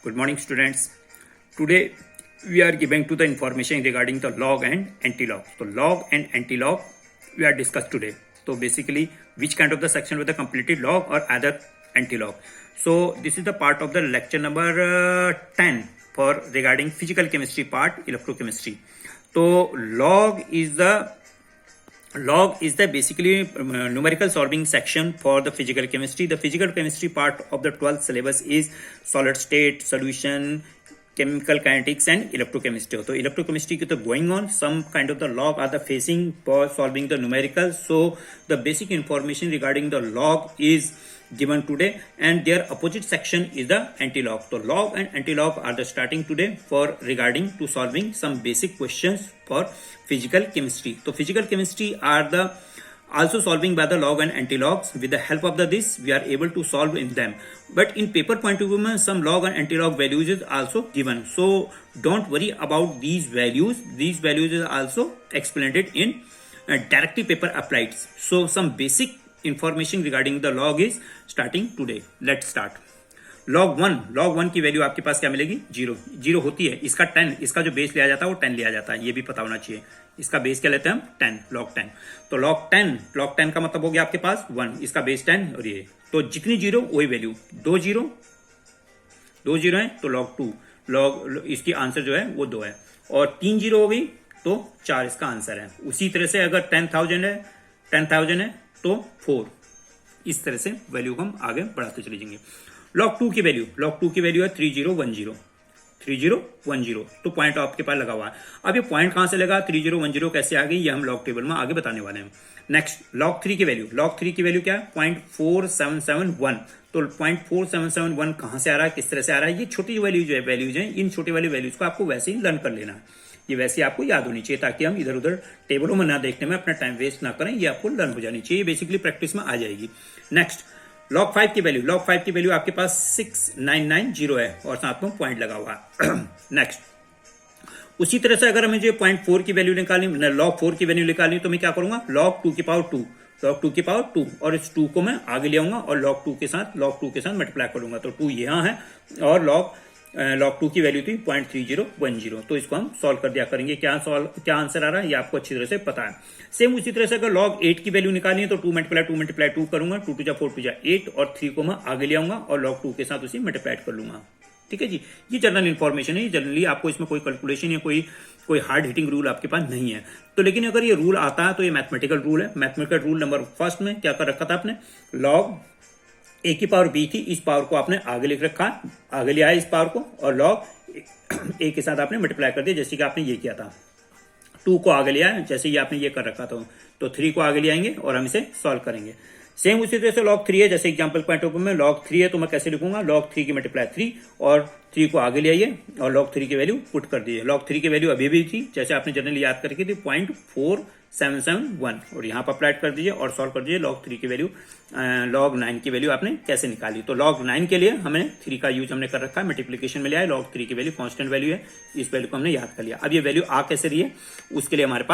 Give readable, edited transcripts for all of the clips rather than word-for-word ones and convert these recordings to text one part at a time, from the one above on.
Good morning, students. Today we are giving to the information regarding the log and anti-log. So log and anti-log we are discussed today. So basically which kind of the section with the completed log or other anti-log. So this is the part of the lecture number 10 for regarding physical chemistry part, electrochemistry. So log is the basically numerical solving section for the physical chemistry. The physical chemistry part of the 12th syllabus is solid state, solution, chemical kinetics and electrochemistry. So electrochemistry is going on, some kind of the log are the facing for solving the numerical. So the basic information regarding the log is given today and their opposite section is the anti-log. So log and anti-log are the starting today for regarding to solving some basic questions for physical chemistry. So physical chemistry are the also solving by the log and anti-logs. With the help of this we are able to solve in them, but in paper point of view some log and anti-log values is also given, so don't worry about these values is also explained in directly paper applied. So some basic information regarding the log is starting today. Let's start. log 1 की value आपके पास क्या मिलेगी? 0 होती है। इसका 10, इसका जो base लिया जाता है वो 10 लिया जाता है, ये भी पता होना चाहिए। इसका बेस क्या लेते हैं हम? 10, log 10। तो log 10 का मतलब हो गया आपके पास 1, इसका बेस 10 और ये, तो जितनी जीरो वही वैल्यू। 2 जीरो है तो log 2, log इसकी आंसर जो है वो 2 है, और 3 जीरो हो गई तो 4 इसका आंसर है। उसी तरह से अगर 10,000 है तो 4, इस तरह से वैल्यू को हम आगे बढ़ाते चले जाएंगे। log 2 की वैल्यू है 3010, तो पॉइंट आपके पास लगा हुआ है। अब ये पॉइंट कहां से लगा, 3010 कैसे आ गई, ये हम लॉग टेबल में आगे बताने वाले हैं। नेक्स्ट log 3 की वैल्यू क्या है? 0.4771। तो 0.4771 कहां से आ रहा है, किस तरह से आ रहा है? ये छोटी वैल्यूज है, इन छोटी वाली वैल्यूज को आपको वैसे ही लर्न कर लेना है, ये वैसे आपको याद होनी चाहिए, ताकि हम इधर उधर टेबलों में ना देखने में अपना टाइम वेस्ट ना करें, ये आपको लर्न हो जानी चाहिए, बेसिकली प्रैक्टिस में आ जाएगी। नेक्स्ट log 5 की वैल्यू आपके पास 6990 है और साथ में पॉइंट लगा हुआ है। नेक्स्ट उसी तरह से अगर हमें जो 0.4 की वैल्यू निकालनी, log 4 की वैल्यू निकालनी, तो मैं क्या करूंगा? log 2 की पावर 2 और इस 2 को मैं आगे ले आऊंगा और log 2 के साथ मल्टीप्लाई करूंगा, तो 2 यहां है और log 2 की वैल्यू थी 0.3010। तो इसको हम सॉल्व कर दिया करेंगे। क्या आंसर आ रहा है ये आपको अच्छी तरह से पता है। सेम उसी तरह से अगर log 8 की वैल्यू निकालनी है तो 2 मल्टीप्लाई 2 करूंगा, 2 2 4 2 8 और 3 को मैं आगे ले आऊंगा और log 2 के साथ उसी मल्टीप्लाई कर लूंगा। ठीक है जी, ये जनरल इन्फॉर्मेशन है, जनरली आपको इसमें कोई कैलकुलेशन या कोई हार्ड हिटिंग रूल आपके पास नहीं है। तो लेकिन अगर ये रूल आता है तो ये मैथमेटिकल रूल है। मैथमेटिकल रूल नंबर फर्स्ट में क्या कर रखा था आपने? log a की पावर b थी, इस पावर को आपने आगे लिख रखा, आगे ले आया इस पावर को, और log a के साथ आपने मल्टीप्लाई कर दिया, जैसे कि आपने ये किया था। 2 को आगे ले आया, जैसे ये आपने ये कर रखा था, तो 3 को आगे ले आएंगे और हम इसे सॉल्व करेंगे। सेम उसी तरह से log 3 है, जैसे एग्जांपल पॉइंट ऑफ व्यू में log 3 है तो मैं कैसे लिखूंगा? log 3 की मल्टीप्लाई 3 और 3 को आगे ले आइए और log 3 की वैल्यू पुट कर दीजिए। log 3 की वैल्यू अभी भी थी, जैसे आपने जनरली याद करके थी 0.4771, और यहाँ पर अप्लाई कर दीजिए और सॉल्व कर दीजिए। log 3 की वैल्यू, log 9 की वैल्यू आपने कैसे निकाली? तो log 9 के लिए हमने 3 का यूज हमने कर रखा है, मल्टीप्लीकेशन में लिया है। log 3 की वैल्यू कांस्टेंट वैल्यू है, इस वैल्यू को हमने याद कर लिया। अब ये वैल्यू आ कैसे रही है, उसके लिए हमारे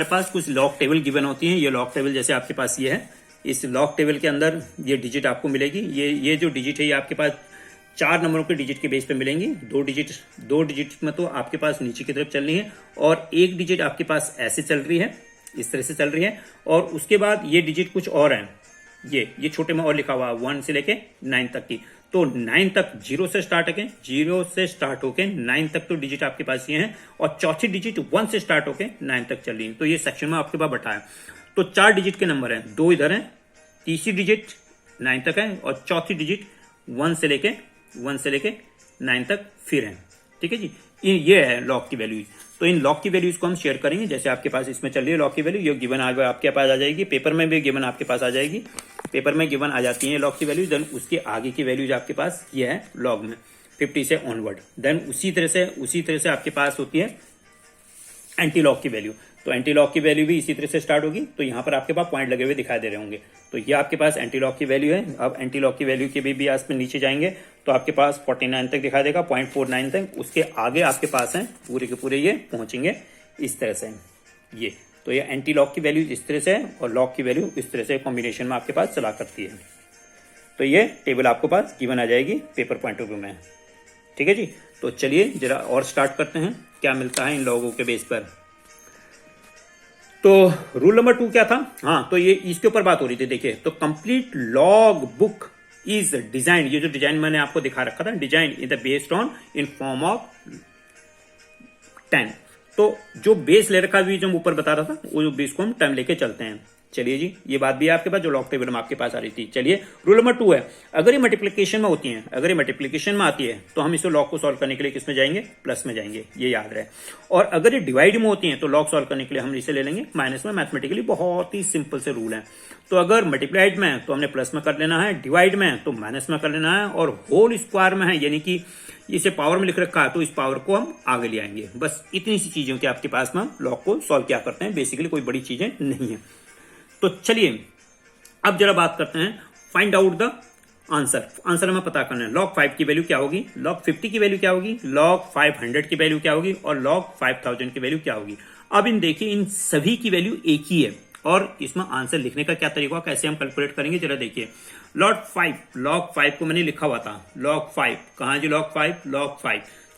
पास कुछ लॉग टेबल गिवन होती हैं। ये लॉग टेबल जैसे आपके पास ये है, इस लॉग टेबल के अंदर ये डिजिट आपको मिलेगी। ये जो डिजिट है ये आपके पास 4 नंबरों के डिजिट के बेस पे मिलेंगी। 2 डिजिट में तो आपके पास नीचे की तरफ चल रही है, और एक डिजिट आपके पास ऐसे चल रही है, इस तरह से चल रही है, और उसके बाद ये डिजिट कुछ और है, ये छोटे में और लिखा हुआ है 1 से लेके 9 तक की। तो 9 तक 0 से स्टार्ट होके 9 तक तो डिजिट आपके पास ये है, और चौथी डिजिट 1 से स्टार्ट होके 9 तक चल रही है। तो ये सेक्शन में आपके पास बताया, तो 4 डिजिट के नंबर हैं, 2 इधर हैं, तीसरी डिजिट 9 तक है, और चौथी डिजिट 1 से लेके 9 तक फिर है। ठीक है जी, ये है लॉग की वैल्यूज। तो इन लॉग की वैल्यूज को हम शेयर करेंगे, जैसे आपके पास इसमें चल रही है लॉग की वैल्यू, ये गिवन आपके पास आ जाएगी, पेपर में भी गिवन आपके पास आ जाएगी, पेपर में गिवन आ जाती है लॉग की वैल्यूज। देन उसके आगे की वैल्यूज आपके पास ये है लॉग में 50 से ऑनवर्ड। देन उसी तरह से आपके पास होती है एंटी लॉग की वैल्यू। तो एंटी लॉग की वैल्यू भी इसी तरह से स्टार्ट होगी, तो यहाँ पर आपके पास पॉइंट लगे हुए दिखाई दे रहे होंगे। तो ये आपके पास एंटी लॉग की वैल्यू है। अब एंटी लॉग की वैल्यू के भी आज में नीचे जाएंगे तो आपके पास 49 तक दिखाई देगा, 0.49 तक। उसके आगे आपके पास है पूरे के पूरे ये पहुंचेंगे इस तरह से ये। तो ये एंटी लॉग की वैल्यू इस तरह से है और लॉग की वैल्यू इस तरह से कॉम्बिनेशन में आपके पास चला करती है। तो ये टेबल आपको पास गिवन आ जाएगी पेपर पॉइंट ऑफ व्यू में। ठीक है जी, तो चलिए जरा और स्टार्ट करते हैं क्या मिलता है इन लोगों के बेस पर। तो रूल नंबर 2 क्या था? हाँ, तो ये इसके ऊपर बात हो रही थी। देखिए, तो complete log book is design, ये जो डिजाइन मैंने आपको दिखा रखा था, design in the based on in form of 10। तो जो बेस ले रखा है जो मैं ऊपर बता रहा था, वो बेस को हम 10 लेके चलते हैं। चलिए जी, ये बात भी है आपके पास जो लॉग टेबल में आपके पास आ रही थी। चलिए, रूल नंबर 2 है, अगर ये मल्टीप्लिकेशन में होती है, अगर ये मल्टीप्लिकेशन में आती है तो हम इसे लॉग को सॉल्व करने के लिए किस में जाएंगे? प्लस में जाएंगे, ये याद रहे। और अगर ये डिवाइड में होती है तो लॉग सॉल्व करने के लिए हम इसे ले लेंगे माइनस में। मैथमेटिकली बहुत ही सिंपल से रूल है। तो अगर मल्टीप्लाइड में है तो हमने प्लस में कर लेना है, डिवाइड में है तो माइनस में कर लेना है, और होल स्क्वायर में है यानी कि इसे पावर में लिख रखा है तो इस पावर को हम आगे ले आएंगे। बस इतनी सी चीजों के आपके पास में लॉग को सॉल्व क्या करते हैं, बेसिकली कोई बड़ी चीजें नहीं है। तो चलिए अब जरा बात करते हैं find out the answer. Answer हमें पता करना है। log 5 की वैल्यू क्या होगी, log 50 की वैल्यू क्या होगी, log 500 की वैल्यू क्या होगी, और log 5000 की वैल्यू क्या होगी। अब इन देखिए, इन सभी की वैल्यू एक ही है, और इसमें आंसर लिखने का क्या तरीका, कैसे हम कैलकुलेट करेंगे जरा देखिए। log 5 को मैंने लिखा हुआ था, log 5 कहां जी, log 5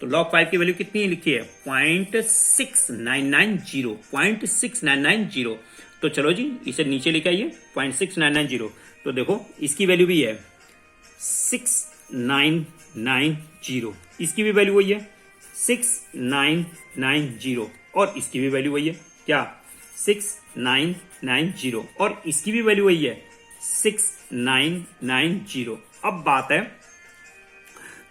तो log 5 की वैल्यू कितनी लिखी है? 0.6990, 0.6990। तो चलो जी, इसे नीचे लेके आइए, 0.6990। तो देखो इसकी वैल्यू भी है 6990, इसकी भी वैल्यू वही है 6990, और इसकी भी वैल्यू वही है क्या? 6990, और इसकी भी वैल्यू वही है 6990। अब बात है,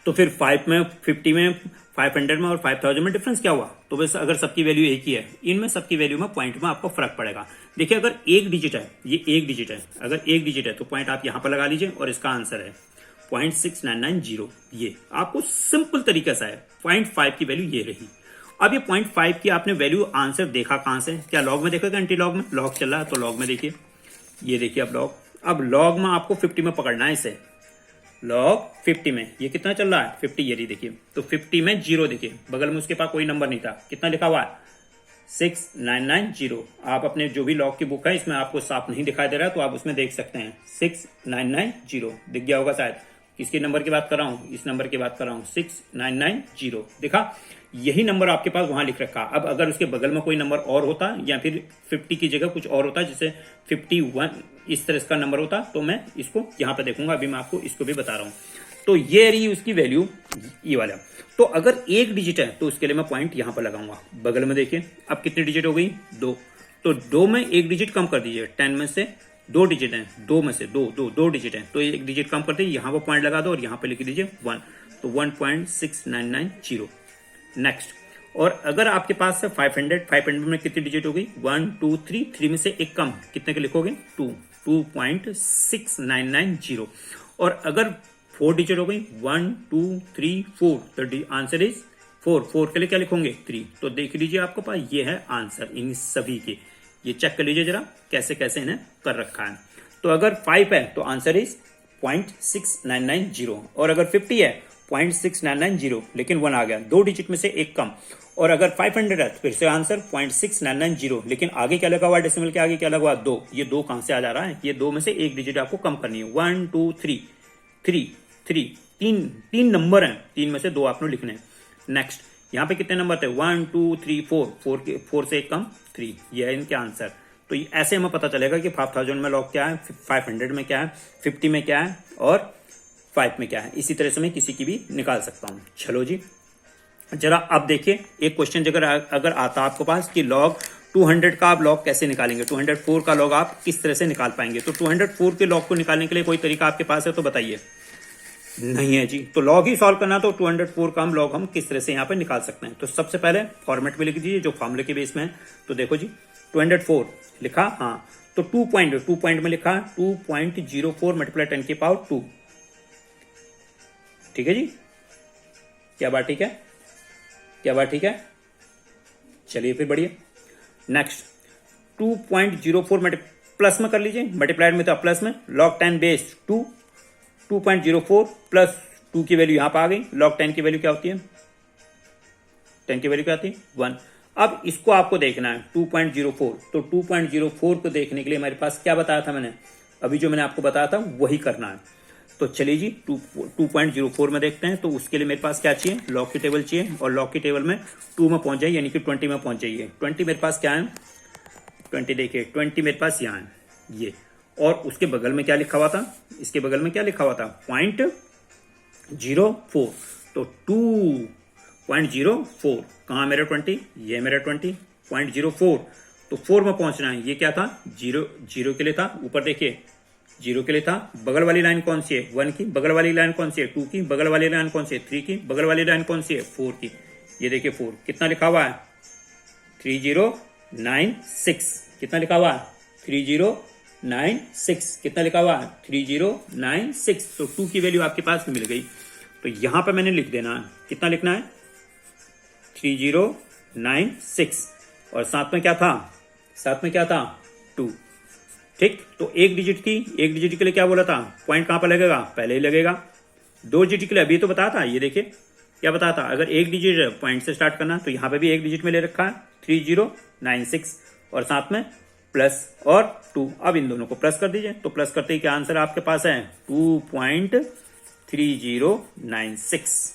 तो फिर 5 में, 50 में, 500 में और 5000 में डिफरेंस क्या हुआ? तो बस अगर सबकी वैल्यू एक ही है, इनमें सबकी वैल्यू में पॉइंट में आपको फर्क पड़ेगा। देखिए, अगर एक डिजिट है, ये एक डिजिट है, अगर एक डिजिट है तो पॉइंट आप यहां पर लगा लीजिए, और इसका आंसर है 0.6990। ये आपको सिंपल तरीके से है। 0.5 की वैल्यू ये रही। अब ये 0.5 की आपने वैल्यू आंसर देखा कहां से? क्या लॉग में देखा, एंटी लॉग में? लॉग चल रहा है तो लॉग में देखिए, ये देखिए अब लॉग में आपको 50 में पकड़ना है इसे। log 50 में ये कितना चल रहा है? 50, ये देखिए। तो 50 में 0 देखिए, बगल में उसके पास कोई नंबर नहीं था, कितना लिखा हुआ है? 6990। आप अपने जो भी लॉग की बुक है इसमें आपको साफ नहीं दिखाई दे रहा है तो आप उसमें देख सकते हैं 6990 दिख गया होगा शायद। किसके नंबर की बात कर रहा हूं? इस नंबर की बात कर रहा हूं, 6990 दिखा। यही नंबर आपके पास वहां लिख रखा। अब अगर उसके बगल में कोई नंबर और होता, या फिर 50 की जगह कुछ और होता, जैसे 51 इस तरह का नंबर होता, तो मैं इसको यहां पे देखूंगा। अभी मैं आपको इसको भी बता रहा हूं। तो ये रही उसकी वैल्यू, ये वाला। तो अगर एक डिजिट है तो उसके लिए मैं पॉइंट यहां पर लगाऊंगा। बगल में देखिए, अब कितनी डिजिट हो गई? 2। तो 2 में एक डिजिट कम कर दीजिए। 10 में से 2 डिजिट है, 2 में से 2 डिजिट है, तो एक डिजिट कम कर दीजिए, यहां पर पॉइंट लगा दो और यहां पर लिख दीजिए 1। तो 1.6990। नेक्स्ट, और अगर आपके पास है 500 में कितनी डिजिट हो गई? 1 2 3, 3 में से एक कम, कितने के लिखोगे? 2, 2.6990। और अगर 4 डिजिट हो गई, 1 2 3 4, तो आंसर इज 4 के लिए क्या लिखोगे? 3। तो देख लीजिए आपके पास ये है आंसर इन सभी के। ये चेक कर लीजिए जरा कैसे कैसे इन्हें कर रखा है। तो अगर 5 है तो आंसर इज 0.6990, और अगर 50 है 0.6990, लेकिन 1 आ गया, 2 डिजिट में से एक कम। और अगर 500 है तो फिर से आंसर 0.6990, लेकिन आगे क्या लगा हुआ है? डेसिमल के आगे क्या लगा हुआ? 2। ये 2 कहां से आ जा रहा है? ये 2 में से एक डिजिट आपको कम करनी है। 1 2 3, 3 नंबर हैं, 3 में से 2 आपने लिखने हैं। नेक्स्ट, यहाँ पे कितने नंबर थे? 1 2 3 4, 4 से एक कम 3। ये है इनके आंसर। तो ऐसे हमें पता चलेगा कि 5000 में लॉग क्या है, 500 में क्या है, 50 में क्या है, और 5 में क्या है। इसी तरह से मैं किसी की भी निकाल सकता हूं। चलो जी, जरा अब देखिए, एक क्वेश्चन अगर आता आपके पास कि लॉग 200 का आप लॉग कैसे निकालेंगे, 204 का लॉग आप किस तरह से निकाल पाएंगे। तो 204 के लॉग को निकालने के लिए कोई तरीका आपके पास है तो बताइए। नहीं है जी, तो लॉग ही सॉल्व करना, तो 204 का लॉग हम किस तरह से यहाँ पे निकाल सकते हैं। तो सबसे पहले फॉर्मेट में लिख दीजिए जो फॉर्मूले के बेस में है। तो देखो जी, 204 लिखा, हाँ, तो 2 पॉइंट में लिखा 2.04 मल्टीप्लाई 10 की पावर 2। ठीक है जी, क्या बात ठीक है? क्या बात ठीक है? चलिए फिर बढ़िया। नेक्स्ट, 2.04 प्लस में कर लीजिए, मल्टीप्लाइड में तो प्लस में, log 10 बेस 2, 2.04 प्लस 2 की वैल्यू यहां पर आ गई। log 10 की वैल्यू क्या होती है? 10 की वैल्यू क्या आती है? 1। अब इसको आपको देखना है 2.04। तो 2.04 को देखने के लिए हमारे पास क्या बताया था मैंने? अभी जो मैंने आपको बताया था वही करना है। तो चलिए जी 2.04 में देखते हैं। तो उसके लिए मेरे पास क्या चाहिए, लॉग की टेबल चाहिए, और लॉग की टेबल में 2 में पहुंच जाए, यानी कि 20 में पहुंच जाइए। 20 मेरे पास क्या है, 20 देखिए 20 मेरे पास यहाँ है ये, और उसके बगल में क्या लिखा हुआ था, इसके बगल में क्या लिखा हुआ था 0.04, तो 2.04 कहाँ मेरा 20, ये मेरा 20.04, तो 4 में पहुंचना है। ये क्या था, 0 के लिए था, ऊपर देखिए 0 के लिए था। बगल वाली लाइन कौन सी है, 1 की, बगल वाली लाइन कौन सी है, 2 की, बगल वाली लाइन कौन सी है, 3 की, बगल वाली लाइन कौन सी है, 4 की। ये देखिए 4 कितना लिखा हुआ है, 3096, कितना लिखा हुआ है 3096, कितना लिखा हुआ है 3096। तो 2 की वैल्यू आपके पास मिल गई। तो यहां पर मैंने लिख देना है, कितना लिखना है 3096, और साथ में क्या था, साथ में क्या था 2। ठीक, तो एक डिजिट थी, एक डिजिट के लिए क्या बोला था, पॉइंट कहां पर लगेगा, पहले ही लगेगा। 2 डिजिट के लिए अभी तो बताया था, ये देखिए क्या बताया था, अगर एक डिजिट पॉइंट से स्टार्ट करना, तो यहां पे भी एक डिजिट में ले रखा है 3096, और साथ में प्लस और 2। अब इन दोनों को प्लस कर दीजिए, तो प्लस करते ही क्या आंसर आपके पास है 2.3096।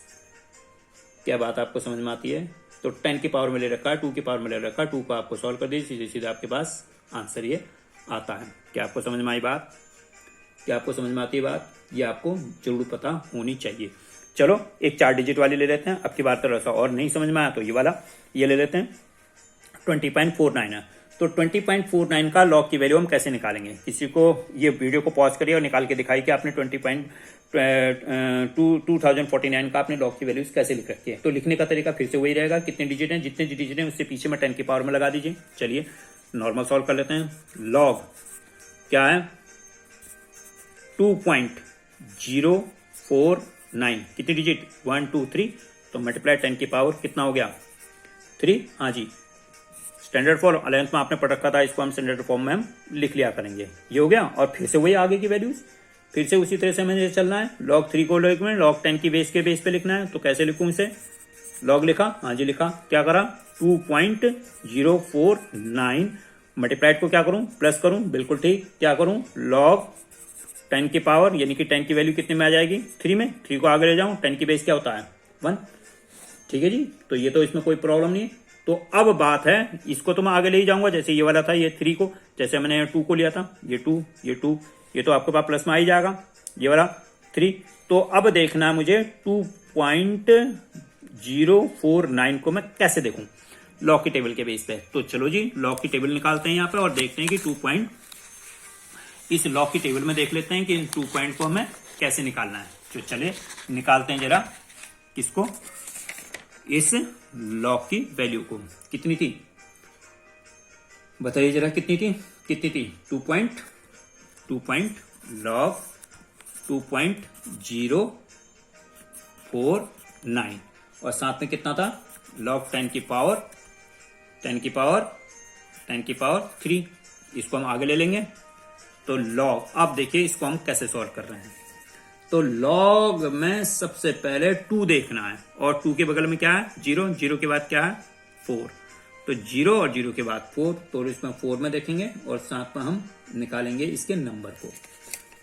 क्या बात आपको समझ में आती है। तो 10 की पावर में ले रखा है, 2 की पावर में ले रखा है, 2 को आपको सॉल्व कर दीजिए, सीधे सीधे आपके पास आंसर ये आता है। क्या आपको समझ में आई बात, क्या आपको समझ में आती है बात, ये आपको जरूर पता होनी चाहिए। चलो एक 4 डिजिट वाली ले लेते हैं, अब की बार तो ऐसा और नहीं समझ में आया तो ये वाला ये ले लेते हैं। 20.49 है, तो 20.49 का लॉग की वैल्यू हम कैसे निकालेंगे। किसी को ये वीडियो को पॉज करिए और निकाल के दिखाई कि आपने 2049 का आपने लॉग की वैल्यूज कैसे लिख रखी है। तो लिखने का तरीका फिर से वही रहेगा, कितने डिजिट हैं, जितने डिजिट हैं उससे पीछे में 10 की पावर में लगा दीजिए। चलिए नॉर्मल सॉल्व कर लेते हैं। लॉग क्या है 2.049, कितनी डिजिट 1 2 3, तो मल्टीप्लाई 10 की पावर कितना हो गया 3। हाँ जी, स्टैंडर्ड फॉर्म 11th में आपने पढ़ रखा था, इसको हम स्टैंडर्ड फॉर्म में हम लिख लिया करेंगे। ये हो गया, और फिर से वही आगे की वैल्यूज फिर से उसी तरह से हमें चलना है। लॉग 3 को लॉग 10 की बेस के बेस पे लिखना है, तो कैसे लिखूं इसे, लॉग लिखा, हाँ जी लिखा, क्या करा 2.049, मल्टीप्लाइड को क्या करूं प्लस करूं, बिल्कुल ठीक, क्या करूं लॉग 10 की पावर, यानी कि 10 की वैल्यू कितने में आ जाएगी 3 में, 3 को आगे ले जाऊं, 10 की बेस क्या होता है 1। ठीक है जी, तो ये तो इसमें कोई प्रॉब्लम नहीं है। तो अब बात है, इसको तो मैं आगे ले ही जाऊंगा, जैसे ये वाला था ये 3 को, जैसे मैंने 2 को लिया था, ये 2 ये 2, ये तो आपके पास प्लस में आ ही जाएगा, ये वाला 3। तो अब देखना है मुझे 2.049 को मैं कैसे देखूं लॉग की टेबल के बेस पे। तो चलो जी लॉग की टेबल निकालते हैं यहाँ पे, और देखते हैं कि इस लॉग की टेबल में देख लेते हैं कि 2 पॉइंट को हमें कैसे निकालना है। तो चलिए निकालते हैं जरा किसको, इस लॉग की वैल्यू को। कितनी थी बताइए जरा, कितनी थी 2.log 2.049, और साथ में कितना था log 10 की पावर 3। इसको हम आगे ले लेंगे। तो लॉग, अब देखिए इसको हम कैसे सॉल्व कर रहे हैं। तो लॉग में सबसे पहले 2 देखना है, और 2 के बगल में क्या है 0, 0 के बाद क्या है 4, तो 0 और 0 के बाद 4, तो इसमें 4 में देखेंगे, और साथ में हम निकालेंगे इसके नंबर को,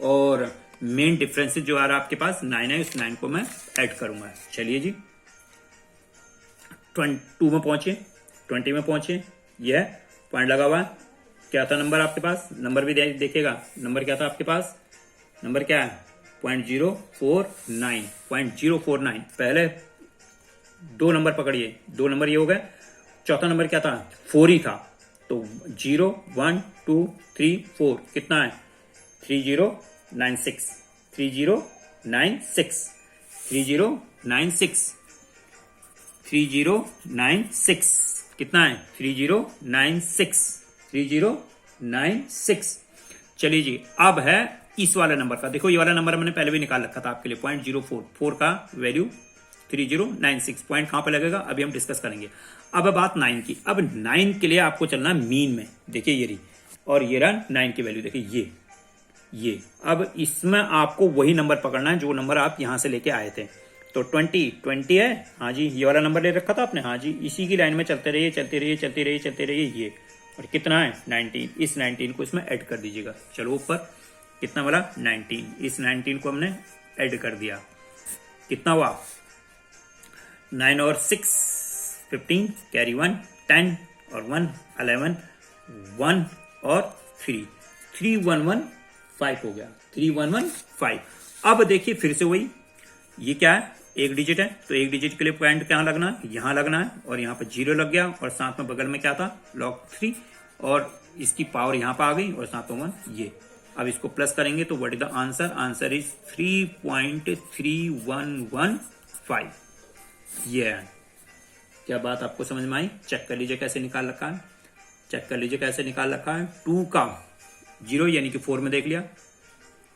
और मेन डिफरेंस जो आ रहा है आपके पास 9 है, उस 9 को मैं ऐड करूंगा। चलिए जी 2 में पहुंचे, 20 में पहुंचे, यह पॉइंट लगा हुआ है। क्या था नंबर आपके पास, नंबर भी देखिएगा, नंबर क्या था आपके पास, नंबर क्या है 0.049, पहले 2 नंबर पकड़िए, 2 नंबर ये हो गए, चौथा नंबर क्या था 4 ही था, तो 0 1 2 3 4 कितना है 3096 कितना है 3096। चलिए जी अब है इस वाले नंबर का, देखो ये वाला नंबर मैंने पहले भी निकाल रखा था आपके लिए, 0.044 का वैल्यू 3096, पॉइंट कहां पे लगेगा अभी हम डिस्कस करेंगे। अब बात 9 की, अब 9 के लिए आपको चलना मीन में, देखिए ये रही, और ये रहा 9 की वैल्यू, देखिए ये अब इसमें आपको वही नंबर पकड़ना है जो नंबर आप यहां से लेके आए थे। तो 20 है, हाँ जी ये वाला नंबर ले रखा था आपने, हाँ जी इसी की लाइन में चलते रहिए ये, और कितना है 19, इस 19 को इसमें ऐड कर दीजिएगा। चलो ऊपर कितना बोला 19, इस 19 को हमने ऐड कर दिया, कितना हुआ 9 और 6 15, कैरी 1 10 और 1 11, 1 और 3 3115 हो गया, 3115। अब देखिए फिर से वही, ये क्या है एक डिजिट है, तो एक डिजिट के लिए पॉइंट कहाँ लगना है, यहां लगना है, और यहाँ पर 0 लग गया, और साथ में बगल में क्या था log 3, और इसकी पावर यहाँ पर आ गई, और साथ में 1 ये। अब इसको प्लस करेंगे तो what is the answer, answer is 3.3115। ये है, क्या बात आपको समझ में आई? चेक कर लीजिए कैसे निकाल रखा है, चेक कर लीजिए कैसे निकाल रखा है। 2 का 0 यानी कि 4 में देख लिया,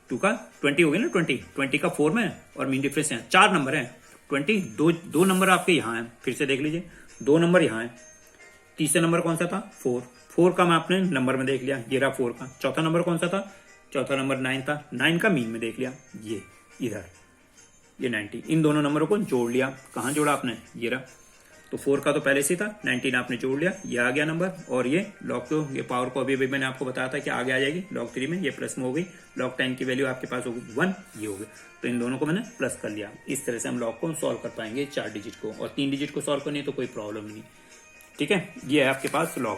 2 का 20 हो गया ना, 20 का 4 में, और मीन डिफरेंस है 4 नंबर है, 20 दो नंबर आपके यहाँ है, फिर से देख लीजिए 2 नंबर यहाँ है, तीसरा नंबर कौन सा था 4 का मैं आपने नंबर में देख लिया, ये रहा 4 का। चौथा नंबर कौन सा था, चौथा नंबर 9 था, 9 का मीन में देख लिया, ये इधर ये 90, इन दोनों नंबरों को जोड़ लिया, कहाँ जोड़ा आपने, ये रहा, तो 4 का तो पहले से था, 19 आपने जोड़ लिया, ये आ गया नंबर, और ये log को, ये पावर को अभी मैंने आपको बताया था कि आगे आ जाएगी log 3 में, ये प्लस में हो गई, log 10 की वैल्यू आपके पास होगी 1, ये हो गया, तो इन दोनों को मैंने प्लस कर लिया। इस तरह से हम log को सॉल्व कर पाएंगे 4 डिजिट को, और 3 डिजिट को सॉल्व करनी है तो कोई प्रॉब्लम नहीं, ठीक है। ये है आपके पास log।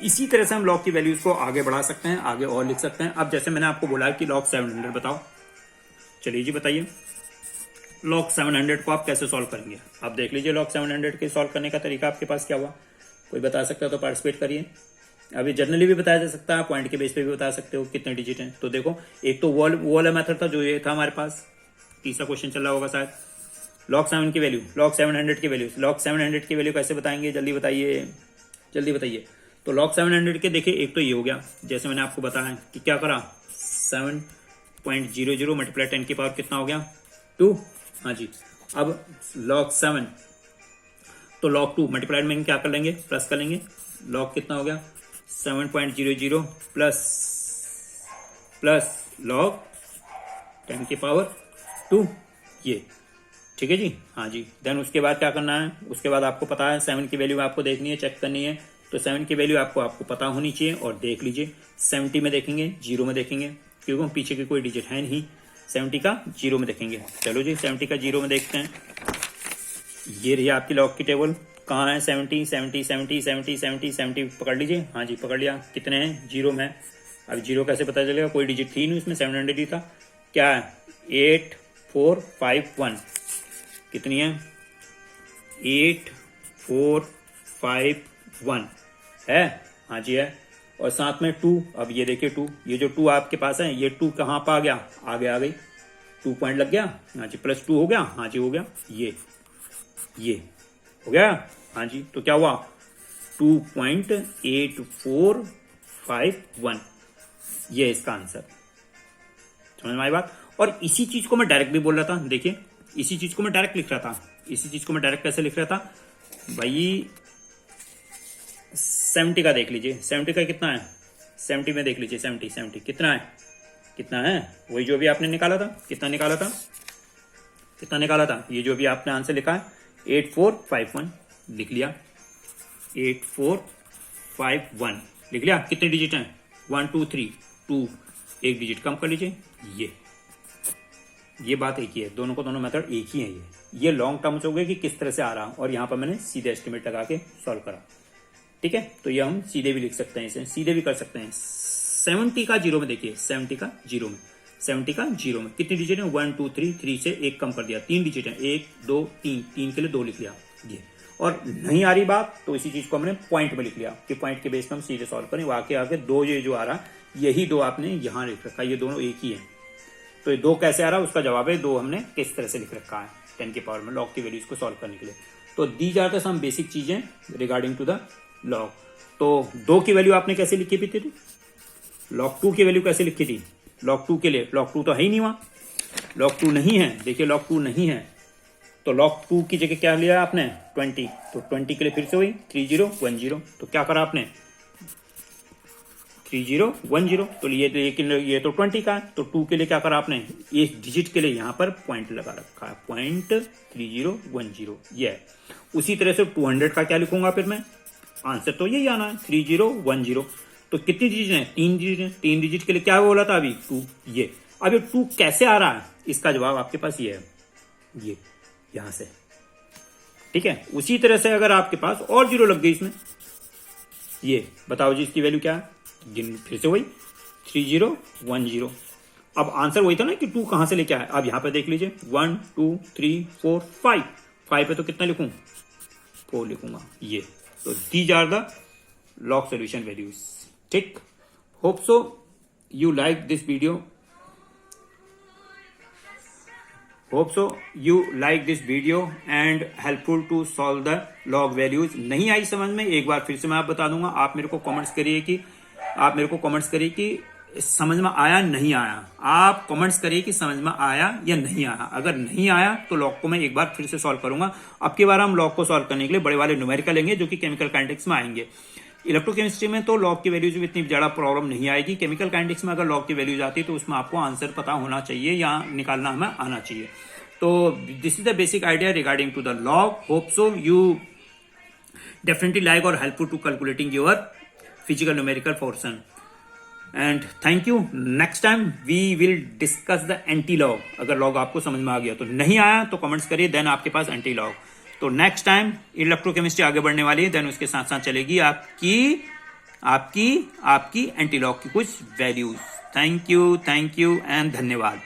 इसी तरह से हम log की वैल्यूज को आगे बढ़ा सकते हैं, आगे और लिख सकते हैं। अब जैसे मैंने आपको बोला कि log 700 बताओ, चलिए जी बताइए log 700 को आप कैसे सॉल्व करेंगे। आप देख लीजिए log 700 के सॉल्व करने का तरीका आपके पास क्या हुआ, कोई बता सकता है तो पार्टिसिपेट करिए। अभी जनरली भी बताया जा सकता है, पॉइंट के बेस पे भी बता सकते हो कितने डिजिट हैं। तो देखो एक तो वो वाला मेथड था जो ये था हमारे पास, तीसरा क्वेश्चन चल रहा होगा शायद। log 7 की वैल्यू, log 700 की वैल्यू, log 700 की वैल्यू कैसे बताएंगे, जल्दी बताइए जल्दी बताइए। तो log 700 के देखिए एक तो ये हो गया, जैसे मैंने आपको बताया कि क्या करा 7.00 मल्टीप्लाई 10 की पावर कितना हो गया 2, हाँ जी। अब log 7 तो log 2 मल्टीप्लाइड में क्या कर लेंगे, प्लस कर लेंगे, log कितना हो गया 7.00 प्लस log 10 की पावर 2, ये ठीक है जी, हाँ जी। देन उसके बाद क्या करना है, उसके बाद आपको पता है 7 की वैल्यू आपको देखनी है, चेक करनी है, तो 7 की वैल्यू आपको पता होनी चाहिए, और देख लीजिए 70 में देखेंगे, 0 में देखेंगे, क्योंकि पीछे की कोई डिजिट है नहीं, 70 का 0 में देखेंगे। चलो जी 70 का 0 में देखते हैं, ये रही आपकी log की टेबल, कहाँ है 70 70 70 70 70 70 पकड़ लीजिए, हाँ जी पकड़ लिया, कितने हैं 0 में। अब 0 कैसे पता चलेगा, कोई डिजिट थी नहीं उसमें, 700 ही था, क्या है 8451, कितनी है 8451 है, हाँ जी है, और साथ में 2, अब ये देखिए 2, ये जो 2 आपके पास है, ये 2 कहाँ पर आ गया, आगे आ गई, 2 पॉइंट लग गया, हाँ जी प्लस 2 हो गया, हाँ जी हो गया, ये हो गया, हाँ जी। तो क्या हुआ 2.8451, ये इसका आंसर, समझ में आई बात। और इसी चीज को मैं डायरेक्ट भी बोल रहा था, देखिए इसी चीज को मैं डायरेक्ट लिख रहा था, इसी चीज को मैं डायरेक्ट कैसे लिख रहा था भाई, 70 का देख लीजिए, 70 का कितना है, 70 में देख लीजिए 70 कितना है, वही जो भी आपने निकाला था, कितना निकाला था, ये जो भी आपने आंसर लिखा है 8451 लिख लिया, 8451 लिख लिया। कितने डिजिट हैं 1 2 3, 2 एक डिजिट कम कर लीजिए, ये बात एक ही है, दोनों को दोनों मेथड एक ही है। ये लॉन्ग टर्म्स हो गए कि किस तरह से आ रहा, और यहाँ पर मैंने सीधे एस्टिमेट लगा के सॉल्व करा, ठीक है। तो ये हम सीधे भी लिख सकते हैं, इसे सीधे भी कर सकते हैं। 70 का 0 में देखिए, 70 का 0 में कितनी डिजिट है 1 2 3, 3 से 1 कम कर दिया, 3 डिजिट है, 1 2 3, 3 के लिए 2 लिख लिया ये। और नहीं आ रही बात तो इसी चीज को हमने पॉइंट में लिख लिया कि पॉइंट के बेस पर हम सीधे सॉल्व करें, आके 2 ये जो आ रहा यही 2 आपने यहां लिख रखा, ये दोनों एक ही है। तो ये 2 कैसे आ रहा है उसका जवाब है 2 हमने किस तरह से लिख रखा है 10 की पावर में log की वैल्यूज को सॉल्व करने के लिए। तो दी जाते सम बेसिक चीजें रिगार्डिंग टू द log। तो 2 की वैल्यू आपने कैसे लिखी थी, log 2 की वैल्यू कैसे लिखी थी, log 2 के लिए, log 2 तो है ही नहीं वहां, log 2 नहीं है, देखिए log 2 नहीं है, तो log 2 की जगह क्या लिया आपने 20, तो 20 के लिए फिर से हुई 3010, तो क्या करा आपने 3010, तो ये तो 20 का है, तो 2 के लिए क्या करा आपने, एक डिजिट के लिए यहां पर पॉइंट लगा रखा है, पॉइंट 3010 ये है। उसी तरह से 200 का क्या लिखूंगा फिर मैं, आंसर तो यही आना है 3010, तो कितनी डिजिट है? 3 डिजिट है। 3 डिजिट के लिए क्या बोला था अभी? 2। ये अब ये 2 कैसे आ रहा है, इसका जवाब आपके पास ये है, ये यहां से। ठीक है, उसी तरह से अगर आपके पास और जीरो लग गई इसमें, ये बताओ जी इसकी वैल्यू क्या है? फिर से वही 3010। अब आंसर वही था ना कि 2 कहां से लेके आए। अब यहां पे देख लीजिए 1 2 3 4 5, 5 पे तो कितना लिखूं? 4 लिखूंगा। ये तो these are the log solution values. ठीक, hope so you like this video, hope so you like this video and helpful to solve the log values. नहीं आई समझ में, एक बार फिर से मैं आप बता दूंगा। आप मेरे को कमेंट्स करिए कि समझ में आया नहीं आया। आप कमेंट्स करिए कि समझ में आया या नहीं आया। अगर नहीं आया तो लॉग को मैं एक बार फिर से सॉल्व करूंगा। अब की बार हम लॉग को सॉल्व करने के लिए बड़े वाले न्यूमेरिकल लेंगे जो कि केमिकल काइनेटिक्स में आएंगे। इलेक्ट्रोकेमिस्ट्री में तो लॉग की वैल्यूज में इतनी ज्यादा प्रॉब्लम नहीं आएगी। केमिकल काइनेटिक्स में अगर लॉग की वैल्यूज आती है तो उसमें आपको आंसर पता होना चाहिए या निकालना हमें आना चाहिए। तो this is the basic idea regarding to the log. Hope so you definitely like or helpful to calculating your physical numerical portion, and thank you. Next time we will discuss the anti log। अगर log आपको समझ में आ गया तो, नहीं आया तो comments करिए, देन आपके पास एंटी लॉग। तो नेक्स्ट टाइम इलेक्ट्रोकेमिस्ट्री आगे बढ़ने वाली है, देन उसके साथ साथ चलेगी आपकी एंटी लॉग की कुछ वैल्यूज। थैंक यू एंड धन्यवाद।